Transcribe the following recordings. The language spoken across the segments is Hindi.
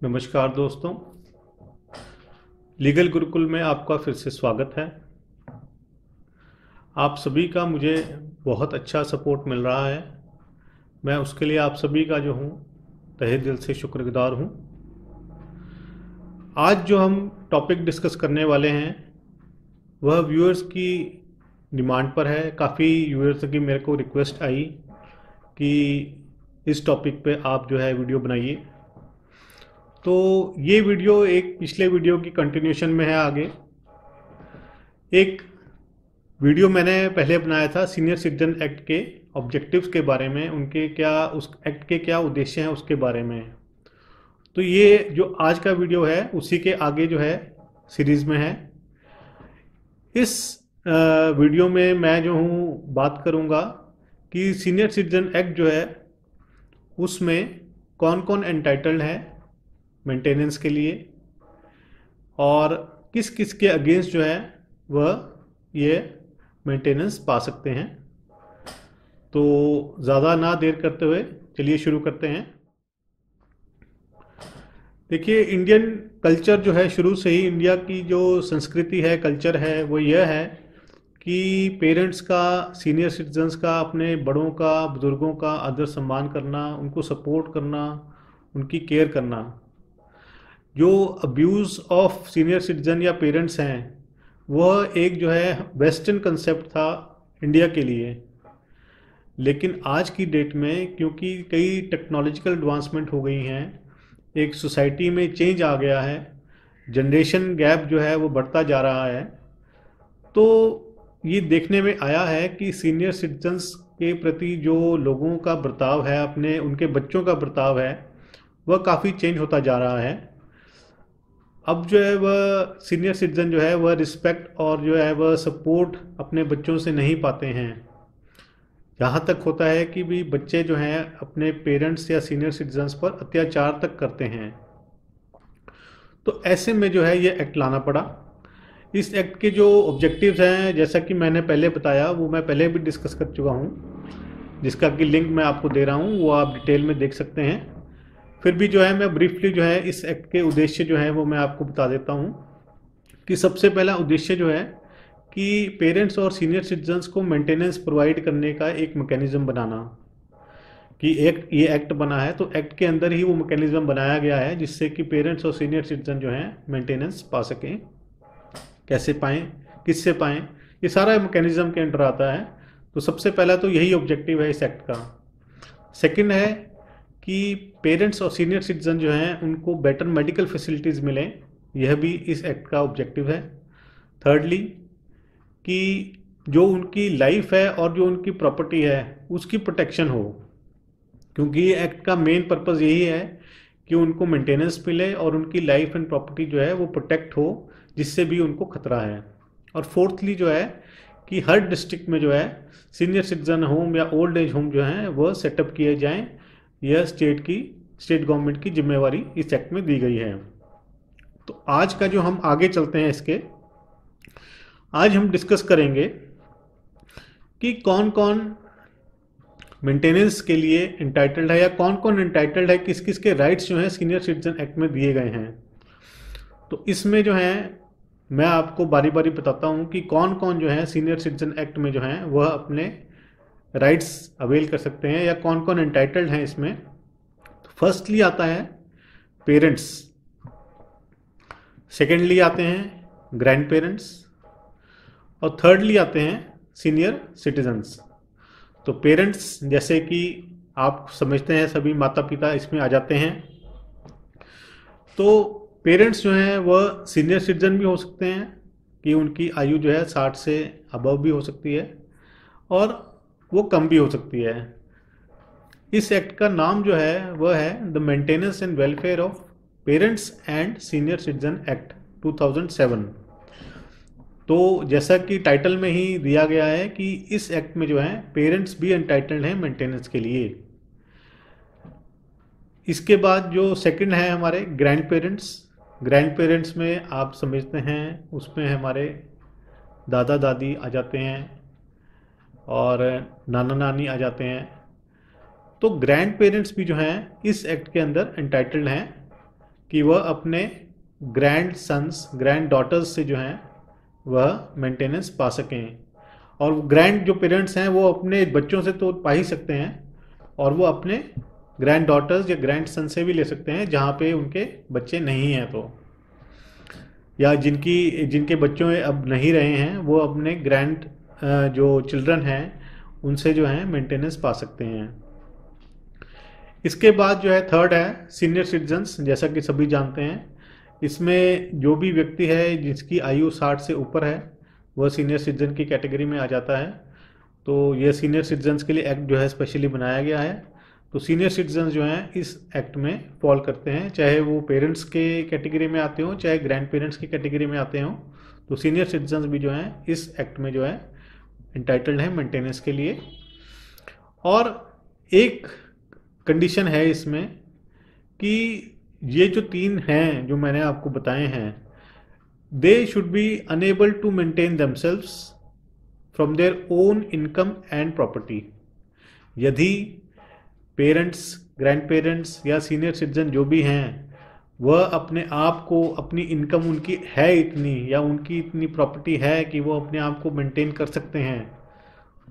नमस्कार दोस्तों, लीगल गुरुकुल में आपका फिर से स्वागत है। आप सभी का मुझे बहुत अच्छा सपोर्ट मिल रहा है। मैं उसके लिए आप सभी का जो हूँ तहे दिल से शुक्रगुजार हूँ। आज जो हम टॉपिक डिस्कस करने वाले हैं वह व्यूअर्स की डिमांड पर है। काफ़ी व्यूअर्स की मेरे को रिक्वेस्ट आई कि इस टॉपिक पे आप जो है वीडियो बनाइए। तो ये वीडियो एक पिछले वीडियो की कंटिन्यूशन में है। आगे एक वीडियो मैंने पहले बनाया था सीनियर सिटीजन एक्ट के ऑब्जेक्टिव्स के बारे में, उनके क्या, उस एक्ट के क्या उद्देश्य हैं उसके बारे में। तो ये जो आज का वीडियो है उसी के आगे जो है सीरीज में है। इस वीडियो में मैं जो हूँ बात करूँगा कि सीनियर सिटीजन एक्ट जो है उसमें कौन कौन एंटाइटल्ड है मेंटेनेंस के लिए और किस किस के अगेंस्ट जो है वह ये मेंटेनेंस पा सकते हैं। तो ज़्यादा ना देर करते हुए चलिए शुरू करते हैं। देखिए, इंडियन कल्चर जो है, शुरू से ही इंडिया की जो संस्कृति है, कल्चर है, वो यह है कि पेरेंट्स का, सीनियर सिटीजन्स का, अपने बड़ों का, बुज़ुर्गों का आदर सम्मान करना, उनको सपोर्ट करना, उनकी केयर करना। जो अब्यूज़ ऑफ सीनियर सिटीजन या पेरेंट्स हैं वह एक जो है वेस्टर्न कंसेप्ट था इंडिया के लिए। लेकिन आज की डेट में क्योंकि कई टेक्नोलॉजिकल एडवांसमेंट हो गई हैं, एक सोसाइटी में चेंज आ गया है, जनरेशन गैप जो है वो बढ़ता जा रहा है, तो ये देखने में आया है कि सीनियर सिटीजन्स के प्रति जो लोगों का बर्ताव है, अपने उनके बच्चों का बर्ताव है, वह काफ़ी चेंज होता जा रहा है। अब जो है वह सीनियर सिटीजन जो है वह रिस्पेक्ट और जो है वह सपोर्ट अपने बच्चों से नहीं पाते हैं। यहाँ तक होता है कि भी बच्चे जो हैं अपने पेरेंट्स या सीनियर सिटीजन्स पर अत्याचार तक करते हैं। तो ऐसे में जो है ये एक्ट लाना पड़ा। इस एक्ट के जो ऑब्जेक्टिव्स हैं, जैसा कि मैंने पहले बताया, वो मैं पहले भी डिस्कस कर चुका हूँ, जिसका कि लिंक मैं आपको दे रहा हूँ, वो आप डिटेल में देख सकते हैं। फिर भी जो है मैं ब्रीफली जो है इस एक्ट के उद्देश्य जो है वो मैं आपको बता देता हूँ कि सबसे पहला उद्देश्य जो है कि पेरेंट्स और सीनियर सिटीजन्स को मेंटेनेंस प्रोवाइड करने का एक मैकेनिज्म बनाना। कि एक ये एक्ट बना है तो एक्ट के अंदर ही वो मैकेनिज्म बनाया गया है जिससे कि पेरेंट्स और सीनियर सिटीजन जो हैं मेंटेनेंस पा सकें। कैसे पाएँ, किससे पाएँ, ये सारा मैकेनिज्म के अंडर आता है। तो सबसे पहला तो यही ऑब्जेक्टिव है इस एक्ट का। सेकंड है कि पेरेंट्स और सीनियर सिटीजन जो हैं उनको बेटर मेडिकल फैसिलिटीज़ मिलें, यह भी इस एक्ट का ऑब्जेक्टिव है। थर्डली कि जो उनकी लाइफ है और जो उनकी प्रॉपर्टी है उसकी प्रोटेक्शन हो, क्योंकि ये एक्ट का मेन पर्पज़ यही है कि उनको मेंटेनेंस मिले और उनकी लाइफ एंड प्रॉपर्टी जो है वो प्रोटेक्ट हो, जिससे भी उनको खतरा है। और फोर्थली जो है कि हर डिस्ट्रिक्ट में जो है सीनियर सिटीजन होम या ओल्ड एज होम जो हैं वह सेटअप किए जाएं। यह स्टेट गवर्नमेंट की जिम्मेवारी इस एक्ट में दी गई है। तो आज का जो हम आगे चलते हैं इसके, आज हम डिस्कस करेंगे कि कौन कौन मेंटेनेंस के लिए इंटाइटल्ड है या कौन कौन इंटाइटल्ड है, किस किस के राइट्स जो हैं सीनियर सिटीजन एक्ट में दिए गए हैं। तो इसमें जो है मैं आपको बारी बारी बताता हूँ कि कौन कौन जो है सीनियर सिटीजन एक्ट में जो है वह अपने राइट्स अवेल कर सकते हैं या कौन कौन इंटाइटल्ड हैं इसमें। तो फर्स्टली आता है पेरेंट्स, सेकेंडली आते हैं ग्रैंड पेरेंट्स और थर्डली आते हैं सीनियर सिटीजन्स। तो पेरेंट्स जैसे कि आप समझते हैं सभी माता पिता इसमें आ जाते हैं। तो पेरेंट्स जो हैं वह सीनियर सिटीजन भी हो सकते हैं कि उनकी आयु जो है 60 से अबव भी हो सकती है और वो कम भी हो सकती है। इस एक्ट का नाम जो है वह है the maintenance and welfare of parents and senior citizen act 2007। तो जैसा कि टाइटल में ही दिया गया है कि इस एक्ट में जो है पेरेंट्स भी एंटाइटल्ड हैं मेंटेनेंस के लिए। इसके बाद जो सेकंड है हमारे ग्रैंड पेरेंट्स। ग्रैंड पेरेंट्स में आप समझते हैं उसमें हमारे दादा दादी आ जाते हैं और नाना नानी आ जाते हैं। तो ग्रैंड पेरेंट्स भी जो हैं इस एक्ट के अंदर एंटाइटल्ड हैं कि वह अपने ग्रैंड सन्स ग्रैंड डॉटर्स से जो हैं वह मेंटेनेंस पा सकें। और ग्रैंड जो पेरेंट्स हैं वो अपने बच्चों से तो पा ही सकते हैं, और वो अपने ग्रैंड डॉटर्स या ग्रैंड सन से भी ले सकते हैं जहाँ पे उनके बच्चे नहीं हैं, तो या जिनके बच्चों अब नहीं रहे हैं वो अपने ग्रैंड जो चिल्ड्रन हैं उनसे जो है मेंटेनेंस पा सकते हैं। इसके बाद जो है थर्ड है सीनियर सिटीजन्स। जैसा कि सभी जानते हैं, इसमें जो भी व्यक्ति है जिसकी आयु 60 से ऊपर है वह सीनियर सिटीजन की कैटेगरी में आ जाता है। तो यह सीनियर सिटीजन्स के लिए एक्ट जो है स्पेशली बनाया गया है। तो सीनियर सिटीजन जो हैं इस एक्ट में फॉल करते हैं, चाहे वो पेरेंट्स के कैटेगरी में आते हों चाहे ग्रैंड पेरेंट्स की कैटेगरी में आते हों। तो सीनियर सिटीजन भी जो हैं इस एक्ट में जो है इंटाइटल्ड हैं मेंटेनेंस के लिए। और एक कंडीशन है इसमें कि ये जो 3 हैं जो मैंने आपको बताए हैं, they should be enable to maintain themselves from their own income and property. यदि पेरेंट्स, ग्रैंड पेरेंट्स या सीनियर सिटीजन जो भी हैं वह अपने आप को, अपनी इनकम उनकी है इतनी या उनकी इतनी प्रॉपर्टी है कि वो अपने आप को मेंटेन कर सकते हैं,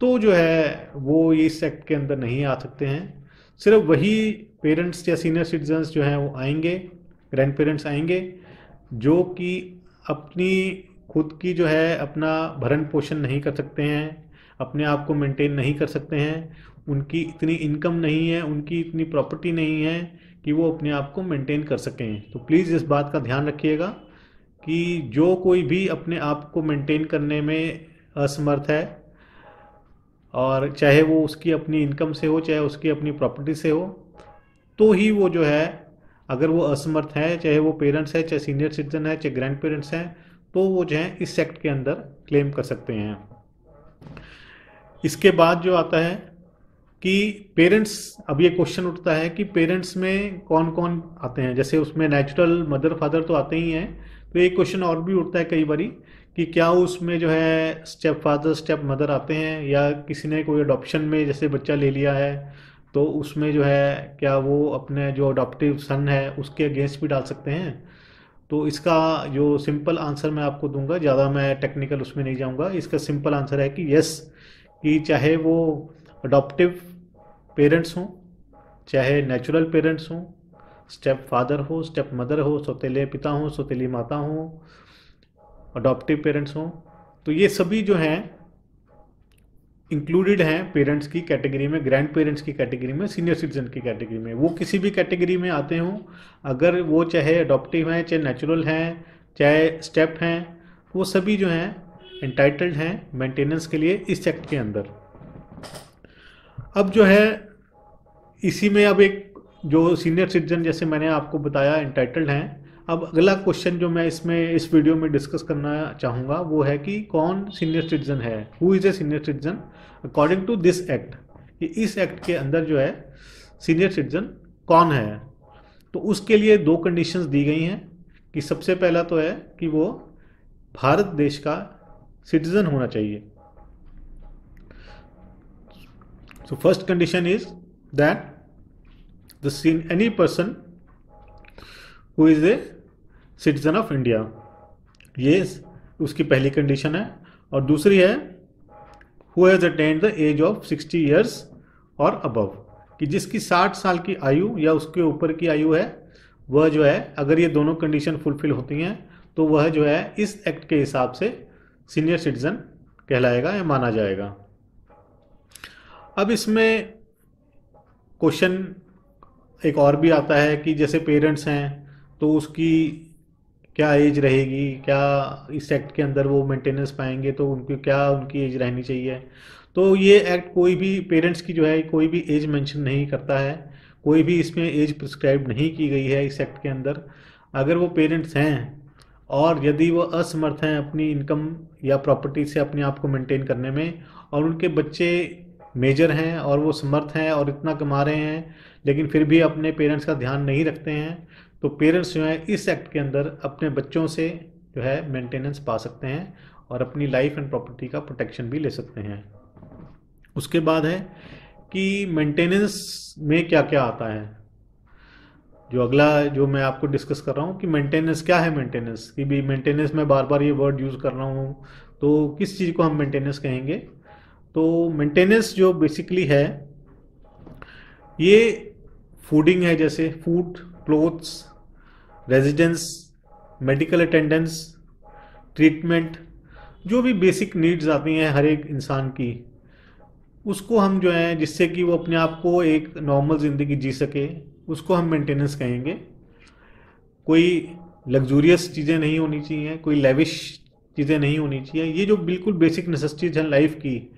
तो जो है वो इस एक्ट के अंदर नहीं आ सकते हैं। सिर्फ वही पेरेंट्स या सीनियर सिटीजन्स जो हैं वो आएंगे, ग्रैंड पेरेंट्स आएंगे जो कि अपनी खुद की जो है अपना भरण पोषण नहीं कर सकते हैं, अपने आप को मेंटेन नहीं कर सकते हैं, उनकी इतनी इनकम नहीं है, उनकी इतनी प्रॉपर्टी नहीं है कि वो अपने आप को मेंटेन कर सकें। तो प्लीज़ इस बात का ध्यान रखिएगा कि जो कोई भी अपने आप को मेंटेन करने में असमर्थ है, और चाहे वो उसकी अपनी इनकम से हो चाहे उसकी अपनी प्रॉपर्टी से हो, तो ही वो जो है, अगर वो असमर्थ है, चाहे वो पेरेंट्स है, चाहे सीनियर सिटीजन है, चाहे ग्रैंड पेरेंट्स हैं, तो वो जो है इस एक्ट के अंदर क्लेम कर सकते हैं। इसके बाद जो आता है कि पेरेंट्स, अब ये क्वेश्चन उठता है कि पेरेंट्स में कौन कौन आते हैं। जैसे उसमें नेचुरल मदर फादर तो आते ही हैं, तो एक क्वेश्चन और भी उठता है कई बारी कि क्या उसमें जो है स्टेप फादर स्टेप मदर आते हैं, या किसी ने कोई अडॉप्शन में जैसे बच्चा ले लिया है तो उसमें जो है क्या वो अपने जो अडॉप्टिव सन है उसके अगेंस्ट भी डाल सकते हैं। तो इसका जो सिंपल आंसर मैं आपको दूंगा, ज़्यादा मैं टेक्निकल उसमें नहीं जाऊंगा। इसका सिंपल आंसर है कि यस, कि चाहे वो अडॉप्टिव पेरेंट्स हों, चाहे नेचुरल पेरेंट्स हों, स्टेप फादर हो, स्टेप मदर हो, सौतेले पिता हों, सौतेली माता हों, अडॉप्टिव पेरेंट्स हों, तो ये सभी जो हैं इंक्लूडेड हैं पेरेंट्स की कैटेगरी में, ग्रैंड पेरेंट्स की कैटेगरी में, सीनियर सिटीजन की कैटेगरी में। वो किसी भी कैटेगरी में आते हों, अगर वो चाहे अडॉप्टिव हैं, चाहे नेचुरल हैं, चाहे स्टेप हैं, वो सभी जो हैं एंटाइटल्ड हैं मेंटेनेंस के लिए इस एक्ट के अंदर। अब जो है इसी में अब एक जो सीनियर सिटीजन जैसे मैंने आपको बताया एंटाइटल्ड हैं, अब अगला क्वेश्चन जो मैं इसमें इस वीडियो में डिस्कस करना चाहूँगा वो है कि कौन सीनियर सिटीजन है, who is a senior citizen according to this act, कि इस एक्ट के अंदर जो है सीनियर सिटीजन कौन है। तो उसके लिए 2 कंडीशंस दी गई हैं कि सबसे पहला तो है कि वो भारत देश का सिटीजन होना चाहिए। So first condition is that any person who is a citizen of India, ये उसकी पहली कंडीशन है। और दूसरी है who has attained the age of 60 years और above, कि जिसकी 60 साल की आयु या उसके ऊपर की आयु है, वह जो है, अगर ये दोनों कंडीशन फुलफिल होती हैं तो वह जो है इस एक्ट के हिसाब से सीनियर सिटीजन कहलाएगा या माना जाएगा। अब इसमें क्वेश्चन एक और भी आता है कि जैसे पेरेंट्स हैं तो उसकी क्या एज रहेगी, क्या इस एक्ट के अंदर वो मेंटेनेंस पाएंगे, तो उनकी क्या उनकी एज रहनी चाहिए। तो ये एक्ट कोई भी पेरेंट्स की जो है कोई भी एज मेंशन नहीं करता है, कोई भी इसमें एज प्रिस्क्राइब नहीं की गई है इस एक्ट के अंदर। अगर वो पेरेंट्स हैं और यदि वो असमर्थ हैं अपनी इनकम या प्रॉपर्टी से अपने आप को मेंटेन करने में, और उनके बच्चे मेजर हैं और वो समर्थ हैं और इतना कमा रहे हैं लेकिन फिर भी अपने पेरेंट्स का ध्यान नहीं रखते हैं, तो पेरेंट्स जो है इस एक्ट के अंदर अपने बच्चों से जो है मेंटेनेंस पा सकते हैं और अपनी लाइफ एंड प्रॉपर्टी का प्रोटेक्शन भी ले सकते हैं। उसके बाद है कि मेंटेनेंस में क्या क्या आता है। जो अगला जो मैं आपको डिस्कस कर रहा हूँ कि मेंटेनेंस क्या है, मेंटेनेंस की भी मेंटेनेंस में बार बार ये वर्ड यूज़ कर रहा हूँ, तो किस चीज़ को हम मेंटेनेंस कहेंगे। तो मेंटेनेंस जो बेसिकली है ये फूडिंग है, जैसे food, clothes, residence, medical attendance, treatment, जो भी बेसिक नीड्स आती हैं हर एक इंसान की, उसको हम जो है जिससे कि वो अपने आप को एक नॉर्मल ज़िंदगी जी सके, उसको हम मेंटेनेंस कहेंगे। कोई लग्जूरियस चीज़ें नहीं होनी चाहिए, कोई लेविश चीज़ें नहीं होनी चाहिए। ये जो बिल्कुल बेसिक नेसेसिटीज हैं लाइफ की,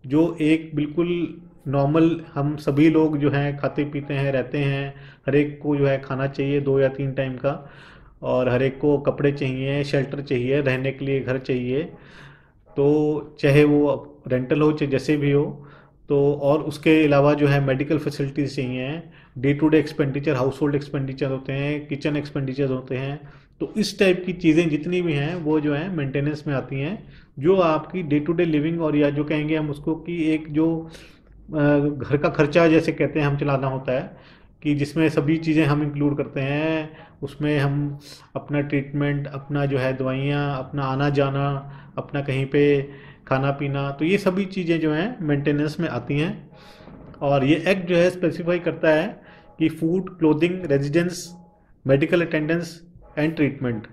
जो एक बिल्कुल नॉर्मल हम सभी लोग जो हैं खाते पीते हैं रहते हैं, हर एक को जो है खाना चाहिए 2 या 3 टाइम का, और हर एक को कपड़े चाहिए, शेल्टर चाहिए, रहने के लिए घर चाहिए। तो चाहे वो रेंटल हो चाहे जैसे भी हो, तो और उसके अलावा जो है मेडिकल फैसिलिटीज़ चाहिए, day to day expenditure, household expenditure होते हैं, किचन एक्सपेंडिचर होते हैं। तो इस टाइप की चीज़ें जितनी भी हैं वो जो है मेंटेनेंस में आती हैं, जो आपकी डे टू डे लिविंग, और या जो कहेंगे हम उसको कि एक जो घर का खर्चा जैसे कहते हैं हम चलाना होता है, कि जिसमें सभी चीज़ें हम इंक्लूड करते हैं। उसमें हम अपना ट्रीटमेंट, अपना जो है दवाइयाँ, अपना आना जाना, अपना कहीं पे खाना पीना, तो ये सभी चीज़ें जो हैं मेंटेनेंस में आती हैं। और ये एक्ट जो है स्पेसिफाई करता है कि food, clothing, residence, medical attendance and treatment,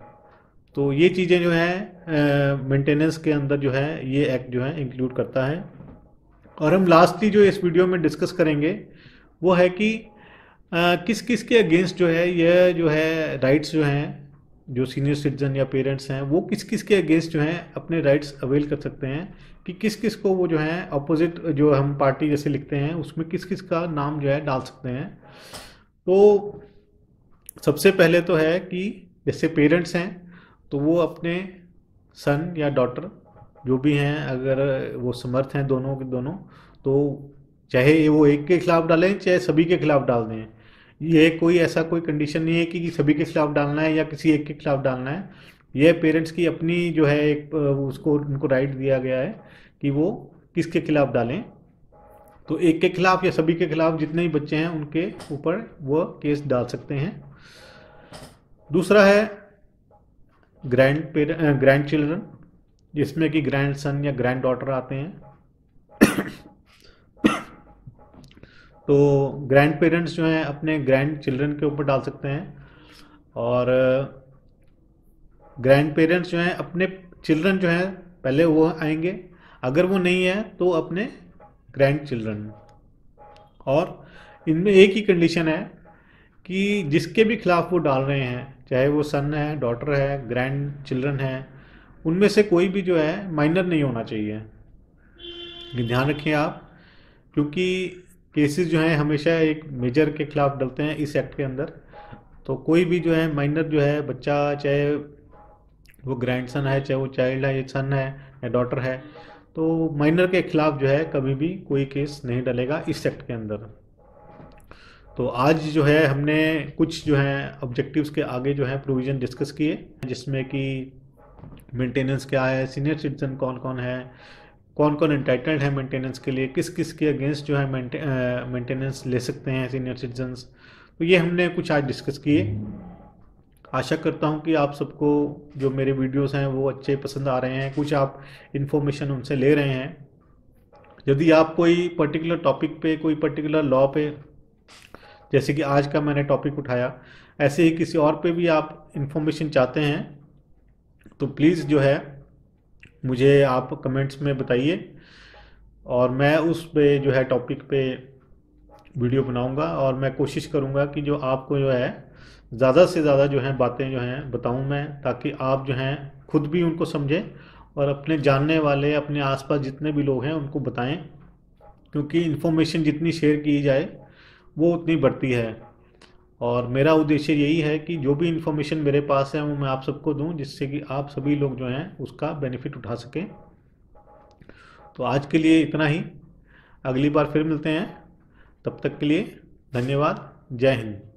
तो ये चीज़ें जो है मेंटेनेंस के अंदर जो है ये एक्ट जो है इंक्लूड करता है। और हम लास्टली जो इस वीडियो में डिस्कस करेंगे वो है कि किस किस के अगेंस्ट जो है ये जो है राइट्स जो हैं, जो सीनियर सिटीजन या पेरेंट्स हैं वो किस किस के अगेंस्ट जो हैं अपने राइट्स अवेल कर सकते हैं, कि किस किस को वो जो है अपोजिट जो हम पार्टी जैसे लिखते हैं उसमें किस किस का नाम जो है डाल सकते हैं। तो सबसे पहले तो है कि जैसे पेरेंट्स हैं तो वो अपने सन या डॉटर जो भी हैं, अगर वो समर्थ हैं दोनों के दोनों, तो चाहे वो एक के खिलाफ डालें चाहे सभी के खिलाफ डाल दें। ये कोई ऐसा कोई कंडीशन नहीं है कि सभी के खिलाफ डालना है या किसी एक के खिलाफ डालना है। यह पेरेंट्स की अपनी जो है एक उसको उनको राइट दिया गया है कि वो किसके खिलाफ डालें। तो एक के खिलाफ या सभी के खिलाफ जितने भी बच्चे हैं उनके ऊपर वो केस डाल सकते हैं। दूसरा है ग्रैंड चिल्ड्रन, जिसमें कि ग्रैंड सन या ग्रैंड डॉटर आते हैं। तो ग्रैंड पेरेंट्स जो हैं अपने ग्रैंड चिल्ड्रन के ऊपर डाल सकते हैं, और ग्रैंड पेरेंट्स जो हैं अपने चिल्ड्रन जो हैं पहले वो आएंगे, अगर वो नहीं है तो अपने ग्रैंड चिल्ड्रन। और इनमें एक ही कंडीशन है कि जिसके भी खिलाफ वो डाल रहे हैं, चाहे वो सन है, डॉटर है, ग्रैंड चिल्ड्रन है, उनमें से कोई भी जो है माइनर नहीं होना चाहिए। ये ध्यान रखें आप, क्योंकि केसेस जो हैं हमेशा एक मेजर के खिलाफ डलते हैं इस एक्ट के अंदर। तो कोई भी जो है माइनर जो है बच्चा, चाहे वो ग्रैंड सन है, चाहे वो चाइल्ड है, ये सन है या डॉटर है, तो माइनर के खिलाफ जो है कभी भी कोई केस नहीं डलेगा इस एक्ट के अंदर। तो आज जो है हमने कुछ जो है ऑब्जेक्टिव्स के आगे जो है प्रोविज़न डिस्कस किए, जिसमें कि मेंटेनेंस क्या है, सीनियर सिटीजन कौन कौन है, कौन कौन इंटाइटल्ड है मेंटेनेंस के लिए, किस किस के अगेंस्ट जो है मेंटेनेंस ले सकते हैं सीनियर सिटीजन्स। तो ये हमने कुछ आज डिस्कस किए। आशा करता हूँ कि आप सबको जो मेरे वीडियोस हैं वो अच्छे पसंद आ रहे हैं, कुछ आप इन्फॉर्मेशन उनसे ले रहे हैं। यदि आप कोई पर्टिकुलर टॉपिक पे, कोई पर्टिकुलर लॉ पे, जैसे कि आज का मैंने टॉपिक उठाया, ऐसे ही किसी और पे भी आप इन्फॉर्मेशन चाहते हैं तो प्लीज़ जो है मुझे आप कमेंट्स में बताइए, और मैं उस पे जो है टॉपिक पे वीडियो बनाऊंगा, और मैं कोशिश करूंगा कि जो आपको जो है ज़्यादा से ज़्यादा जो है बातें जो हैं बताऊं मैं, ताकि आप जो हैं खुद भी उनको समझें और अपने जानने वाले, अपने आसपास जितने भी लोग हैं उनको बताएं, क्योंकि इन्फॉर्मेशन जितनी शेयर की जाए वो उतनी बढ़ती है। और मेरा उद्देश्य यही है कि जो भी इन्फॉर्मेशन मेरे पास है वो मैं आप सबको दूं, जिससे कि आप सभी लोग जो हैं उसका बेनिफिट उठा सकें। तो आज के लिए इतना ही, अगली बार फिर मिलते हैं, तब तक के लिए धन्यवाद। जय हिंद।